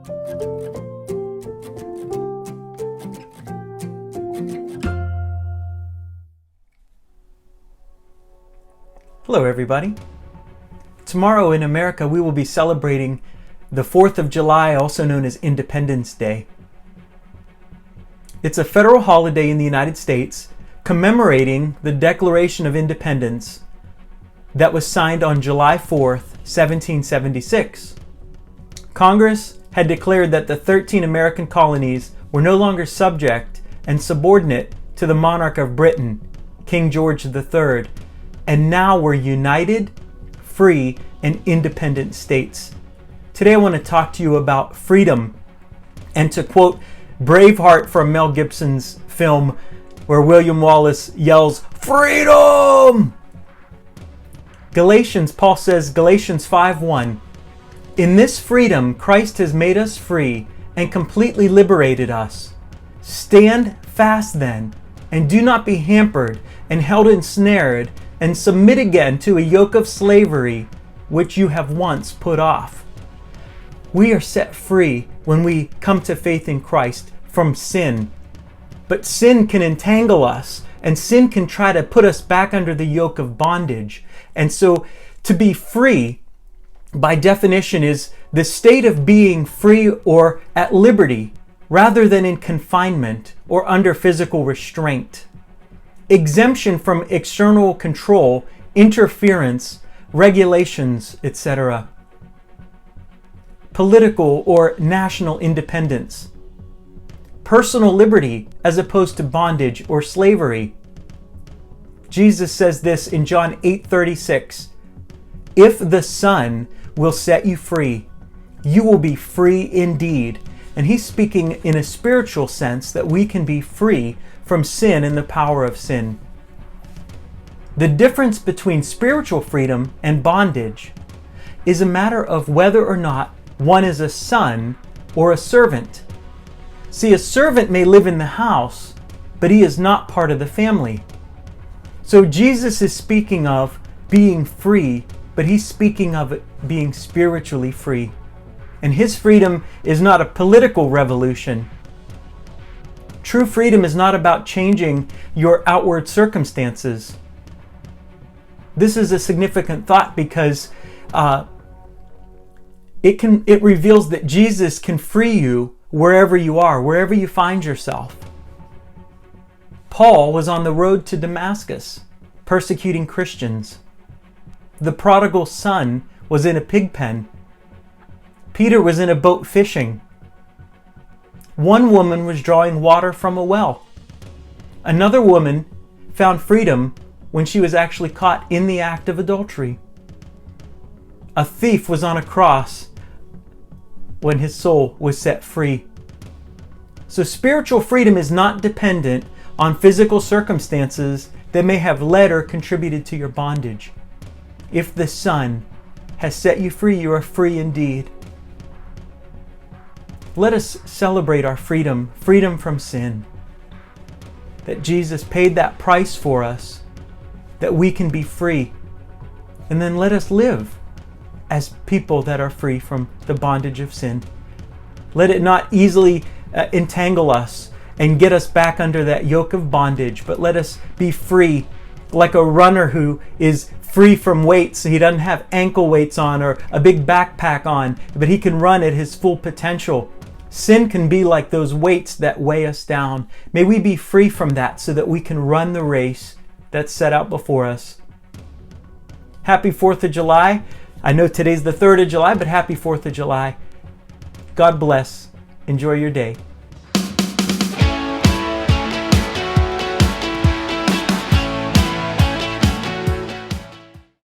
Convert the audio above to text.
Hello everybody. Tomorrow in America we will be celebrating the 4th of July, also known as Independence Day. It's a federal holiday in the United States commemorating the Declaration of Independence that was signed on July 4th, 1776. Congress had declared that the 13 American colonies were no longer subject and subordinate to the monarch of Britain, King George III, and now we're united, free, and independent states. Today I want to talk to you about freedom, and to quote Braveheart from Mel Gibson's film where William Wallace yells, "Freedom!" Paul says, Galatians 5:1, "In this freedom Christ has made us free and completely liberated us. Stand fast then, and do not be hampered and held ensnared, and submit again to a yoke of slavery which you have once put off." We are set free when we come to faith in Christ from sin. But sin can entangle us, and sin can try to put us back under the yoke of bondage. And so to be free, by definition, is the state of being free or at liberty, rather than in confinement or under physical restraint. Exemption from external control, interference, regulations, etc. Political or national independence. Personal liberty as opposed to bondage or slavery. Jesus says this in John 8:36, "If the Son will set you free, you will be free indeed." And he's speaking in a spiritual sense that we can be free from sin and the power of sin. The difference between spiritual freedom and bondage is a matter of whether or not one is a son or a servant. See, a servant may live in the house, but he is not part of the family. So Jesus is speaking of being free, but he's speaking of it being spiritually free. And his freedom is not a political revolution. True freedom is not about changing your outward circumstances. This is a significant thought because it reveals that Jesus can free you wherever you are, wherever you find yourself. Paul was on the road to Damascus, persecuting Christians. The prodigal son was in a pig pen. Peter was in a boat fishing. One woman was drawing water from a well. Another woman found freedom when she was actually caught in the act of adultery. A thief was on a cross when his soul was set free. So spiritual freedom is not dependent on physical circumstances that may have led or contributed to your bondage. If the Son has set you free, you are free indeed. Let us celebrate our freedom from sin. That Jesus paid that price for us, that we can be free. And then let us live as people that are free from the bondage of sin. Let it not easily entangle us and get us back under that yoke of bondage, but let us be free, like a runner who is free from weights. He doesn't have ankle weights on or a big backpack on, but he can run at his full potential. Sin can be like those weights that weigh us down. May we be free from that so that we can run the race that's set out before us. Happy 4th of July. I know today's the 3rd of July, but happy 4th of July. God bless. Enjoy your day.